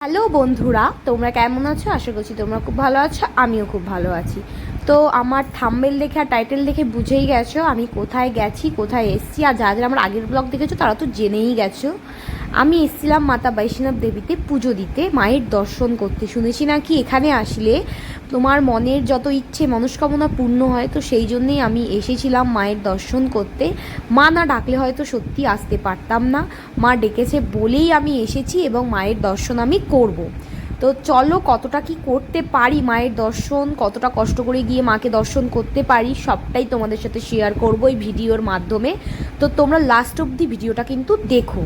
Hello বন্ধুরা, তোমরা কেমন আছো? আশা করছি তোমরা খুব ভালো আছো, আমিও খুব ভালো আছি। তো আমার থাম্বনেল দেখে আর টাইটেল দেখে বুঝেই গেছো আমি কোথায় গেছি, কোথায় এসেছি। আর যারা যারা আমার আগের ব্লগ দেখেছো তারা তো জেনেই গেছো। আমি এসেছিলাম মাতা বৈষ্ণব দেবীতে পুজো দিতে, মায়ের দর্শন করতে। শুনেছি নাকি এখানে আসলে তোমার মনের যত ইচ্ছে মনস্কামনা পূর্ণ হয়, তো সেই জন্যেই আমি এসেছিলাম মায়ের দর্শন করতে। মা না ডাকলে হয়তো সত্যি আসতে পারতাম না, মা ডেকেছে বলেই আমি এসেছি এবং মায়ের দর্শন আমি করব। তো চলো কতটা কি করতে পারি মায়ের দর্শন, কতটা কষ্ট করে গিয়ে মাকে দর্শন করতে পারি, সবটাই তোমাদের সাথে শেয়ার করবো এই ভিডিওর মাধ্যমে। তো তোমরা লাস্ট অবধি ভিডিওটা কিন্তু দেখো।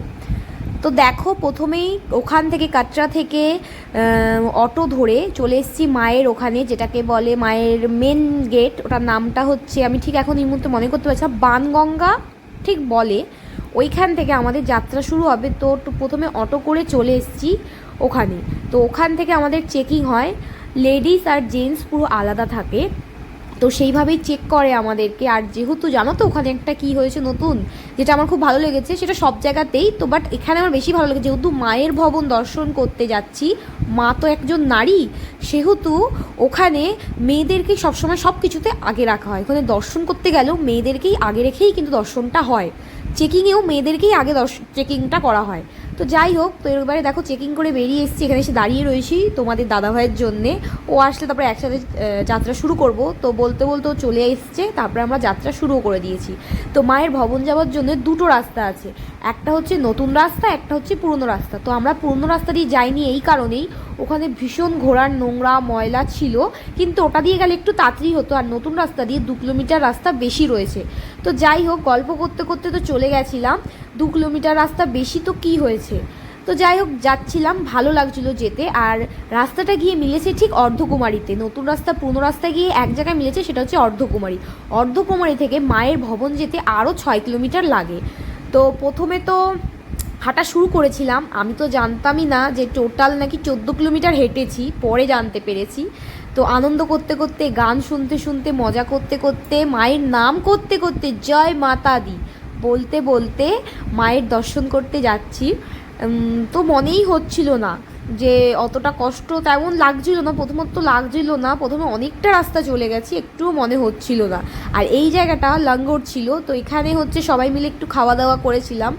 তো দেখো, প্রথমেই ওখান থেকে কাটরা থেকে অটো ধরে চলে এসেছি মায়ের ওখানে, যেটাকে বলে মায়ের মেন গেট। ওটার নামটা হচ্ছে, আমি ঠিক এখন এই মুহূর্তে মনে করতে পারছি না, বানগঙ্গা ঠিক বলে। ওইখান থেকে আমাদের যাত্রা শুরু হবে। তো প্রথমে অটো করে চলে এসেছি ওখানে। তো ওখান থেকে আমাদের চেকিং হয়, লেডিস আর জেন্টস পুরো আলাদা থাকে। তো সেইভাবেই চেক করে আমাদেরকে। আর যেহেতু জানো তো ওখানে একটা কী হয়েছে নতুন, যেটা আমার খুব ভালো লেগেছে, সেটা সব জায়গাতেই তো, বাট এখানে আমার বেশি ভালো লেগেছে। যেহেতু মায়ের ভবন দর্শন করতে যাচ্ছি, মা তো একজন নারী, সেহেতু ওখানে মেয়েদেরকেই সবসময় সব কিছুতে আগে রাখা হয়। ওখানে দর্শন করতে গেলেও মেয়েদেরকেই আগে রেখেই কিন্তু দর্শনটা হয়। চেকিংয়েও মেয়েদেরকেই আগে চেকিংটা করা হয়। তো যাই হোক, তো এবারে দেখো চেকিং করে বেরিয়ে এসেছি, এখানে এসে দাঁড়িয়ে রয়েছি তোমাদের দাদাভাইয়ের জন্যে। ও আসলে তারপরে একসাথে যাত্রা শুরু করব। তো বলতে বলতেও চলে এসছে, তারপরে আমরা যাত্রা শুরুও করে দিয়েছি। তো মায়ের ভবন যাওয়ার জন্য দুটো রাস্তা আছে, একটা হচ্ছে নতুন রাস্তা, একটা হচ্ছে পুরনো রাস্তা। তো আমরা পুরনো রাস্তা দিয়ে যাইনি এই কারণেই, ওখানে ভীষণ ঘোড়ার নোংরা ময়লা ছিল, কিন্তু ওটা দিয়ে গেলে একটু তাড়াতাড়ি হতো। আর নতুন রাস্তা দিয়ে 2 কিলোমিটার রাস্তা বেশি রয়েছে। তো যাই হোক, গল্প করতে করতে তো চলে গেছিলাম। 2 কিলোমিটার রাস্তা বেশি তো কি হয়েছে। তো যাই হোক, যাচ্ছিলাম, ভালো লাগছিল যেতে। আর রাস্তাটা গিয়ে মিলেছে ঠিক অর্ধকুমারীতে। নতুন রাস্তা পুরনো রাস্তায় গিয়ে এক জায়গায় মিলেছে, সেটা হচ্ছে অর্ধকুমারী। অর্ধকুমারী থেকে মায়ের ভবন যেতে আরও 6 কিলোমিটার লাগে। তো প্রথমে তো হাঁটা শুরু করেছিলাম, আমি তো জানতামই না যে টোটাল নাকি 14 কিলোমিটার হেঁটেছি, পরে জানতে পেরেছি। তো আনন্দ করতে করতে, গান শুনতে শুনতে, মজা করতে করতে, মায়ের নাম করতে করতে, জয় মাতা দি বলতে বলতে মায়ের দর্শন করতে যাচ্ছি। তো মনেই হচ্ছিল না যে অতটা কষ্ট তেমন লাগছিল না। প্রথমত লাগছিল না, প্রথমে অনেকটা রাস্তা চলে গেছি, একটুও মনে হচ্ছিল না। আর এই জায়গাটা লঙ্গর ছিল, তো এখানে হচ্ছে সবাই মিলে একটু খাওয়া দাওয়া করেছিলাম।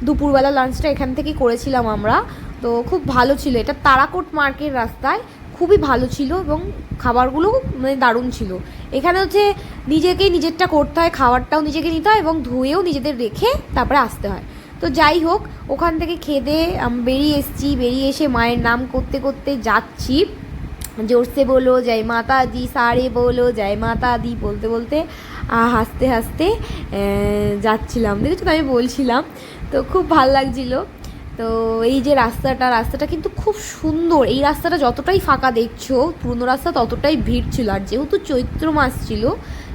দুপুরবেলা লাঞ্চটা এখান থেকে করেছিলাম আমরা। তো খুব ভালো ছিল, এটা তারাকোট মার্কের রাস্তায়, খুবই ভালো ছিল এবং খাবারগুলো মানে দারুণ ছিল। এখানে হচ্ছে নিজেকেই নিজেরটা করতে হয়, খাবারটাও নিজেকে নিতে হয় এবং ধুয়েও নিজেদের রেখে তারপরে আসতে হয়। তো যাই হোক, ওখান থেকে খেদে বেরিয়ে এসেছি। বেরিয়ে এসে মায়ের নাম করতে করতে যাচ্ছি, জোরসে বলো জয় মাতা দি, সারে বলো জয় মাতা দি বলতে বলতে হাসতে হাসতে যাচ্ছিলাম। দেখেছো তো, আমি বলছিলাম। তো খুব ভাল লাগছিলো। তো এই যে রাস্তাটা কিন্তু খুব সুন্দর। এই রাস্তাটা যতটাই ফাঁকা দেখছো, পুরনো রাস্তা ততটাই ভিড় ছিল। আর যেহেতু চৈত্র মাস ছিল,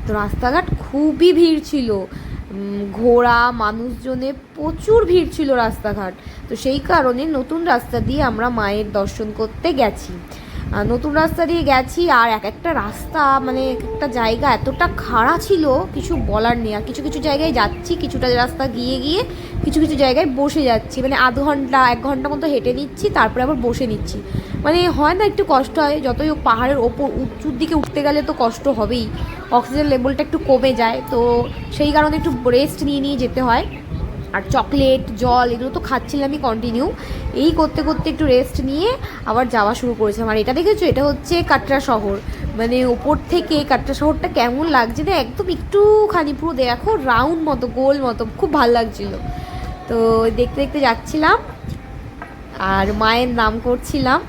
তো রাস্তাঘাট খুবই ভিড় ছিল, ঘোড়া মানুষজনে প্রচুর ভিড় ছিল রাস্তাঘাট। তো সেই কারণে নতুন রাস্তা দিয়ে আমরা মায়ের দর্শন করতে গেছি। নতুন রাস্তা দিয়ে গেছি, আর এক একটা রাস্তা মানে এক একটা জায়গা এতটা খাড়া ছিল কিছু বলার নেই। আর কিছু কিছু জায়গায় যাচ্ছি, কিছুটা রাস্তা গিয়ে গিয়ে কিছু কিছু জায়গায় বসে যাচ্ছি, মানে আধ ঘন্টা 1 ঘন্টা মতো হেঁটে নিচ্ছি, তারপরে আবার বসে নিচ্ছি। মানে হয় না, একটু কষ্ট হয়, যতই পাহাড়ের ওপর উঁচুর দিকে উঠতে গেলে তো কষ্ট হবেই, অক্সিজেন লেভেলটা একটু কমে যায়। তো সেই কারণে একটু রেস্ট নিয়ে নিয়ে যেতে হয়। আর চকলেট জল এগুলো তো খাচ্ছিলামই কন্টিনিউ। এই করতে করতে একটু রেস্ট নিয়ে আবার যাওয়া শুরু করেছিলাম। আর এটা দেখেছো, এটা হচ্ছে কাটরা শহর। মানে ওপর থেকে কাটরা শহরটা কেমন লাগছে না, একদম একটুখানি পুরো দেখো রাউন্ড মতো, গোল মতো, খুব ভালো লাগছিল। তো দেখতে দেখতে যাচ্ছিলাম আর মায়ের নাম করছিলাম,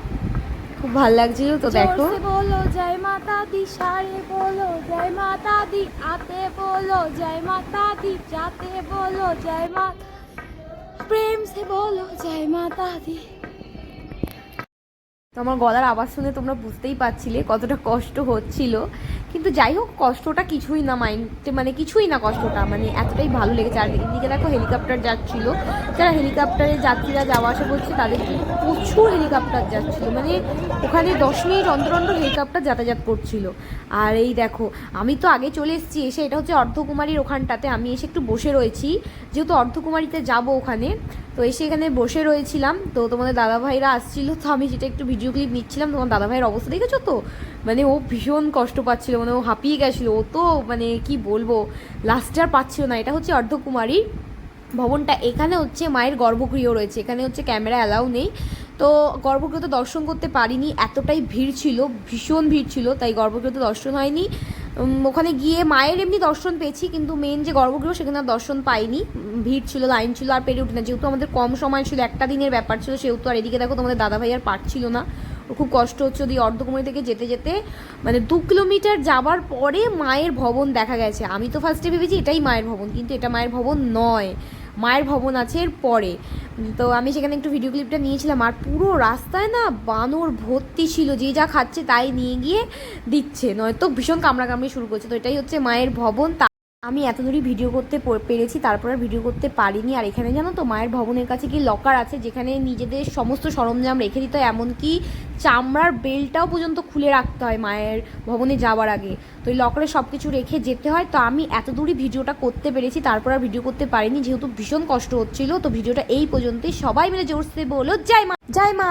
খুব ভালো লাগছিল। তো দেখো, বলো জয় মাতা দি, সারে বলো জয় মাতা দি, আতে বলো জয় মাতা দি, जाते बोलो जय माता, प्रेम से बोलो जय माता दी। তো আমার গলার আওয়াজ শুনে তোমরা বুঝতেই পারছিলে কতটা কষ্ট হচ্ছিল। কিন্তু যাই হোক, কষ্টটা কিছুই না, মাইন্ডে মানে কিছুই না কষ্টটা, মানে এতটাই ভালো লেগেছে। আর এদিকে দেখো হেলিকপ্টার যাচ্ছিল, যারা হেলিকপ্টারে যাত্রীরা যাওয়া আসা করছে তাদের জন্য প্রচুর হেলিকপ্টার যাচ্ছিলো, মানে ওখানে 10 মিনিট অন্তর অন্তর হেলিকপ্টার যাতায়াত করছিল। আর এই দেখো আমি তো আগে চলে এসেছি, এসে এটা হচ্ছে অর্ধকুমারীর ওখানটাতে আমি এসে একটু বসে রয়েছি, যেহেতু অর্ধকুমারীতে যাব ওখানে, তো এসে এখানে বসে রয়েছিলাম। তো তোমাদের দাদাভাইরা আসছিলো, তো আমি সেটা একটু ভিডিও ক্লিপ নিচ্ছিলাম। তোমার দাদাভাইয়ের অবস্থা দেখেছো তো, মানে ও ভীষণ কষ্ট পাচ্ছিল, মানে ও হাঁপিয়ে গেছিলো, ও তো মানে কি বলবো লাস্টে আর পাচ্ছিল না। এটা হচ্ছে অর্ধকুমারী ভবনটা, এখানে হচ্ছে মায়ের গর্ভগৃহ রয়েছে, এখানে হচ্ছে ক্যামেরা অ্যালাউ নেই, তো গর্ভগৃহতে দর্শন করতে পারিনি, এতটাই ভিড় ছিল, ভীষণ ভিড় ছিল, তাই গর্ভগৃহতে দর্শন হয়নি। ওখানে গিয়ে মায়ের এমনি দর্শন পেয়েছি, কিন্তু মেন যে গর্ভগৃহ সেখানে আর দর্শন পাইনি, ভিড় ছিল, লাইন ছিল, আর পেরে উঠে না, যেহেতু আমাদের কম সময় ছিল, একটা দিনের ব্যাপার ছিল, সেহেতু আর এদিকে দেখো তোমাদের দাদাভাই আর পারছিল না, ওর খুব কষ্ট হচ্ছে। ওদিকে অর্ধকুমারী থেকে যেতে যেতে মানে 2 কিলোমিটার যাবার পরে মায়ের ভবন দেখা গেছে। আমি তো ফার্স্টে ভেবেছি এটাই মায়ের ভবন, কিন্তু এটা মায়ের ভবন নয়, মায়ের ভবন আছে এর পরে। তো আমি সেখানে একটু ভিডিও ক্লিপটা নিয়েছিলাম, আর পুরো রাস্তায় না বানর ভর্তি ছিল, যে যা খাচ্ছে তাই নিয়ে গিয়ে দিচ্ছে, নয়তো ভীষণ কামড়াকামড়ি শুরু করছে। তো এটাই হচ্ছে মায়ের ভবন। আমি এত দূরই ভিডিও করতে পেরেছি, তারপর আর ভিডিও করতে পারিনি। আর এখানে জানো তো মায়ের ভবনের কাছে কি লকার আছে, যেখানে নিজেদের সমস্ত সরঞ্জাম রেখে দিতে হয়, এমনকি চামড়ার বেল্টটাও পর্যন্ত খুলে রাখতে হয় মায়ের ভবনে যাওয়ার আগে। তো এই লকারে সব কিছু রেখে যেতে হয়। তো আমি এত দূরই ভিডিওটা করতে পেরেছি, তারপর আর ভিডিও করতে পারিনি, যেহেতু ভীষণ কষ্ট হচ্ছিল। তো ভিডিওটা এই পর্যন্তই, সবাই মিলে জোরসে বলো জয় মা, জয় মা।